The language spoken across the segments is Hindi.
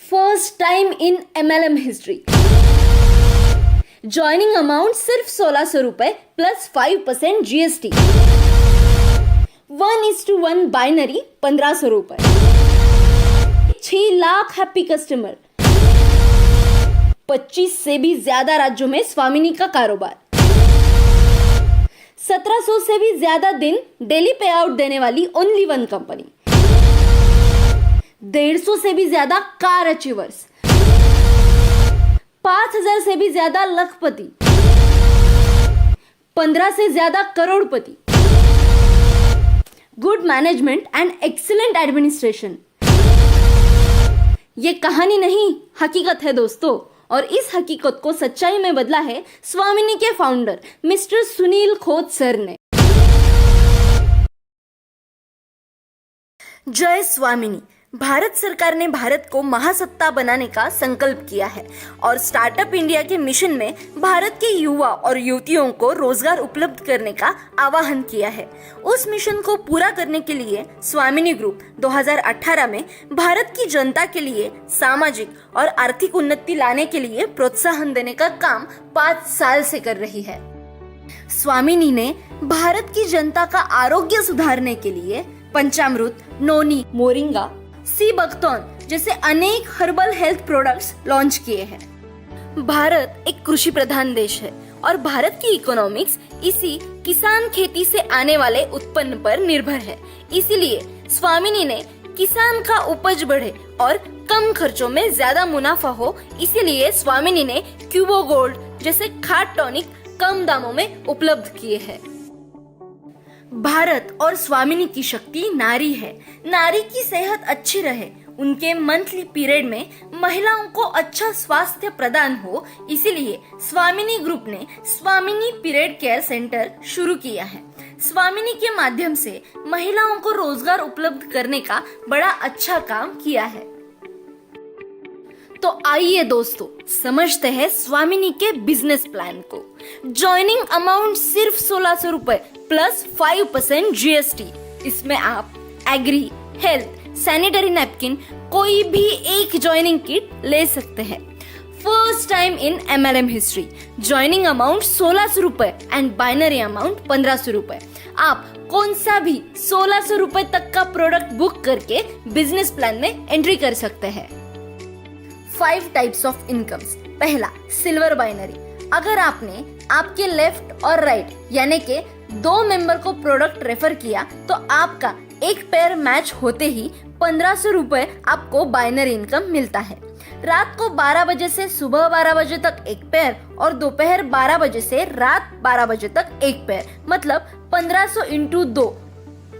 First time in MLM history. Joining amount सिर्फ 1600 रुपए प्लस 5% GST। 1:1 बाइनरी 1500 रुपए। 6 लाख हैप्पी कस्टमर। 25 से भी ज्यादा राज्यों में स्वामिनी का कारोबार। 1700 से भी ज्यादा दिन डेली पे आउट देने वाली ओनली वन कंपनी। 150 से भी ज्यादा कार अचीवर्स। 5000 से भी ज्यादा लखपति। 15 से ज्यादा करोड़पति। Good management and excellent administration. ये कहानी नहीं, हकीकत है दोस्तों, और इस हकीकत को सच्चाई में बदला है स्वामिनी के founder mister Sunil Khot sir ने। जय स्वामिनी। भारत सरकार ने भारत को महासत्ता बनाने का संकल्प किया है और स्टार्टअप इंडिया के मिशन में भारत के युवा और युवतियों को रोजगार उपलब्ध करने का आह्वान किया है। उस मिशन को पूरा करने के लिए स्वामिनी ग्रुप 2018 में भारत की जनता के लिए सामाजिक और आर्थिक उन्नति लाने के लिए प्रोत्साहन देने का काम 5 साल से कर रही है। स्वामिनी ने भारत की जनता का आरोग्य सुधारने के लिए पंचामृत, नोनी, मोरिंगा, सी बकथॉर्न जैसे अनेक हर्बल हेल्थ प्रोडक्ट्स लॉन्च किए हैं। भारत एक कृषि प्रधान देश है और भारत की इकोनॉमिक्स इसी किसान खेती से आने वाले उत्पन्न पर निर्भर है। इसीलिए स्वामिनी ने किसान का उपज बढ़े और कम खर्चों में ज्यादा मुनाफा हो, इसीलिए स्वामिनी ने क्यूबो गोल्ड जैसे खाद टॉनिक कम दामों में उपलब्ध किए हैं। भारत और स्वामिनी की शक्ति नारी है। नारी की सेहत अच्छी रहे, उनके मंथली पीरियड में महिलाओं को अच्छा स्वास्थ्य प्रदान हो, इसीलिए स्वामिनी ग्रुप ने स्वामिनी पीरियड केयर सेंटर शुरू किया है। स्वामिनी के माध्यम से महिलाओं को रोजगार उपलब्ध करने का बड़ा अच्छा काम किया है। तो आइए दोस्तों, समझते हैं स्वामिनी के बिजनेस प्लान को। ज्वाइनिंग अमाउंट सिर्फ 1600 रुपए प्लस 5% GST। इसमें आप एग्री, हेल्थ, सैनिटरी नैपकिन कोई भी एक ज्वाइनिंग किट ले सकते हैं। First time in MLM history. Joining amount 1600 रुपए एंड बाइनरी अमाउंट 1500 रुपए। आप कौन सा भी 1600 रुपए तक का प्रोडक्ट बुक करके बिजनेस प्लान में एंट्री कर सकते हैं। 5 टाइप्स ऑफ इनकम्स। पहला, सिल्वर बाइनरी। अगर आपने आपके लेफ्ट और राइट यानी के 2 मेंबर को प्रोडक्ट रेफर किया तो आपका एक पेयर मैच होते ही 1500 रुपए आपको बाइनरी इनकम मिलता है। रात को 12 बजे से सुबह 12 बजे तक एक पेयर और दोपहर 12 बजे से रात 12 बजे तक एक पेयर, मतलब 1500 इंटू 2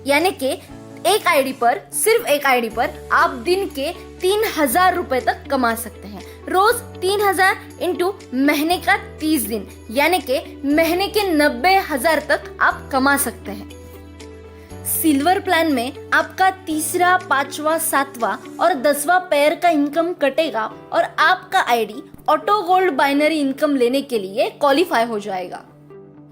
यानी के सिर्फ एक आईडी पर आप दिन के 3000 रुपए तक कमा सकते हैं। रोज 3000 इंटू महीने का 30 दिन यानी के महीने के 90,000 तक आप कमा सकते हैं। सिल्वर प्लान में आपका तीसरा, 5वां, 7वां और 10वां पेयर का इनकम कटेगा और आपका ID auto gold binary income लेने के लिए क्वालिफाई हो जाएगा।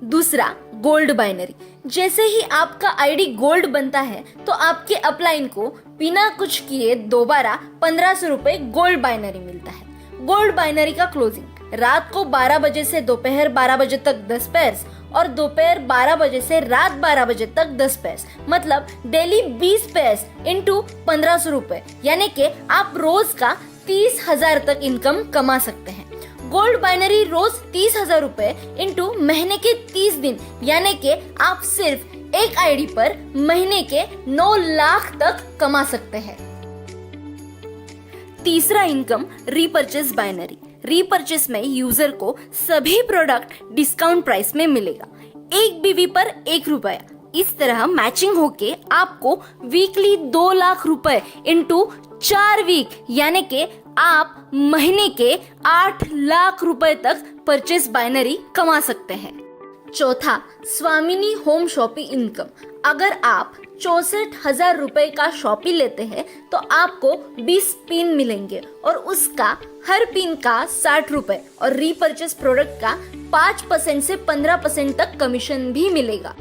दूसरा, गोल्ड बाइनरी। जैसे ही आपका आईडी गोल्ड बनता है तो आपके अपलाइन को बिना कुछ किए दोबारा 1500 रुपए गोल्ड बाइनरी मिलता है। गोल्ड बाइनरी का क्लोजिंग रात को 12 बजे से दोपहर 12 बजे तक 10 पेयर्स और दोपहर 12 बजे से रात 12 बजे तक 10 पेयर्स, मतलब डेली 20 पेयर्स इंटू 1500 रुपए यानी कि आप रोज का 30,000 तक इनकम कमा सकते हैं। गोल्ड बाइनरी रोज 30,000 रुपए इंटू महीने के 30 दिन यानी कि आप सिर्फ एक आईडी पर महीने के 9 लाख तक कमा सकते हैं। तीसरा इनकम, रीपरचेस बाइनरी। रीपरचेस में यूजर को सभी प्रोडक्ट डिस्काउंट प्राइस में मिलेगा। एक बीवी पर 1 रुपया। इस तरह मैचिंग होके आपको वीकली 2 लाख रुपए इंटू 4 वीक यानी कि आप महीने के 8 लाख रुपए तक परचेस बाइनरी कमा सकते हैं। चौथा, स्वामिनी होम शॉपी इनकम। अगर आप 64,000 रुपए का शॉपी लेते हैं तो आपको 20 पिन मिलेंगे और उसका हर पिन का 60 रुपए और रीपरचेस प्रोडक्ट का 5% से 15% तक कमीशन भी मिलेगा।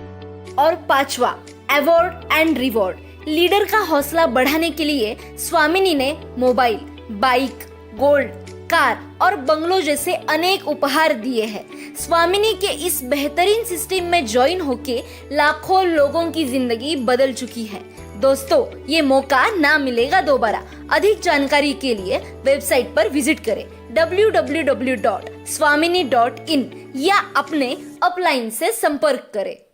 और 5वां, अवार्ड एंड रिवॉर्ड। लीडर का हौसला बढ़ाने के लिए स्वामिनी ने मोबाइल, बाइक, गोल्ड, कार और बंगलो जैसे अनेक उपहार दिए हैं। स्वामिनी के इस बेहतरीन सिस्टम में ज्वाइन होके लाखों लोगों की जिंदगी बदल चुकी है। दोस्तों, ये मौका ना मिलेगा दोबारा। अधिक जानकारी के लिए वेबसाइट पर विजिट करें www.swamini.in या अपने अपलाइन से संपर्क करें।